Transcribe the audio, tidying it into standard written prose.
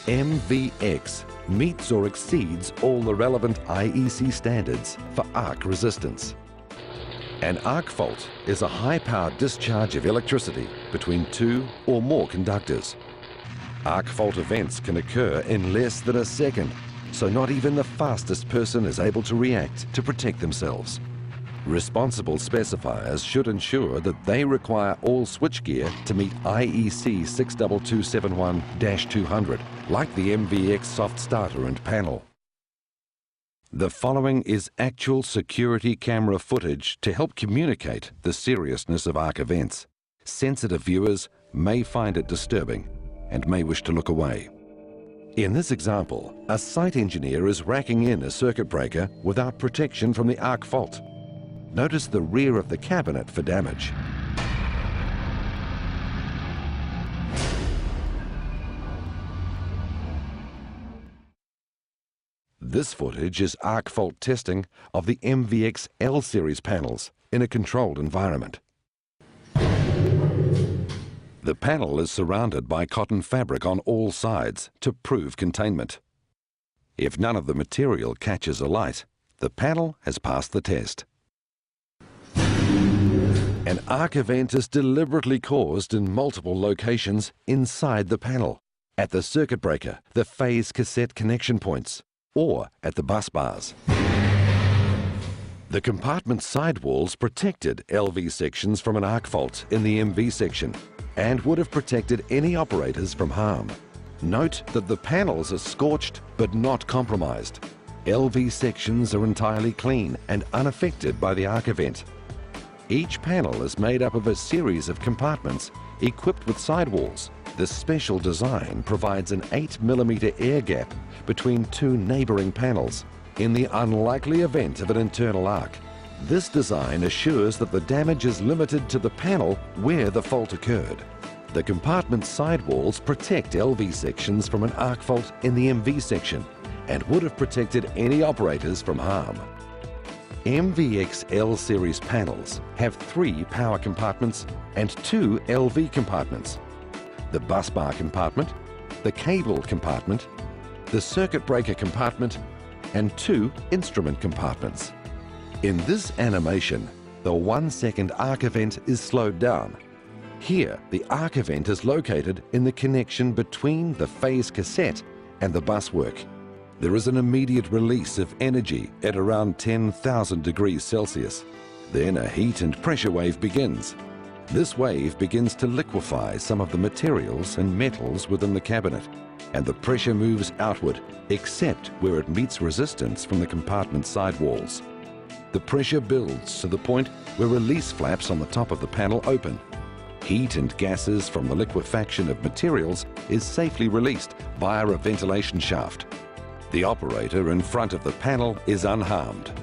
MVX meets or exceeds all the relevant IEC standards for arc resistance. An arc fault is a high-powered discharge of electricity between two or more conductors. Arc fault events can occur in less than a second, so not even the fastest person is able to react to protect themselves. Responsible specifiers should ensure that they require all switchgear to meet IEC 62271-200, like the MVX soft starter and panel. The following is actual security camera footage to help communicate the seriousness of arc events. Sensitive viewers may find it disturbing and may wish to look away. In this example, a site engineer is racking in a circuit breaker without protection from the arc fault. Notice the rear of the cabinet for damage. This footage is arc fault testing of the MVX L series panels in a controlled environment. The panel is surrounded by cotton fabric on all sides to prove containment. If none of the material catches alight, the panel has passed the test. An arc event is deliberately caused in multiple locations inside the panel, at the circuit breaker, the phase cassette connection points, or at the bus bars. The compartment sidewalls protected LV sections from an arc fault in the MV section and would have protected any operators from harm. Note that the panels are scorched but not compromised. LV sections are entirely clean and unaffected by the arc event. Each panel is made up of a series of compartments equipped with sidewalls. The special design provides an 8mm air gap between two neighboring panels in the unlikely event of an internal arc. This design assures that the damage is limited to the panel where the fault occurred. The compartment sidewalls protect LV sections from an arc fault in the MV section and would have protected any operators from harm. MVX L series panels have 3 power compartments and 2 LV compartments: the bus bar compartment, the cable compartment, the circuit breaker compartment, and 2 instrument compartments. In this animation, the 1-second arc event is slowed down. Here, the arc event is located in the connection between the phase cassette and the buswork. There is an immediate release of energy at around 10,000 degrees Celsius. Then a heat and pressure wave begins. This wave begins to liquefy some of the materials and metals within the cabinet, and the pressure moves outward, except where it meets resistance from the compartment sidewalls. The pressure builds to the point where release flaps on the top of the panel open. Heat and gases from the liquefaction of materials is safely released via a ventilation shaft. The operator in front of the panel is unharmed.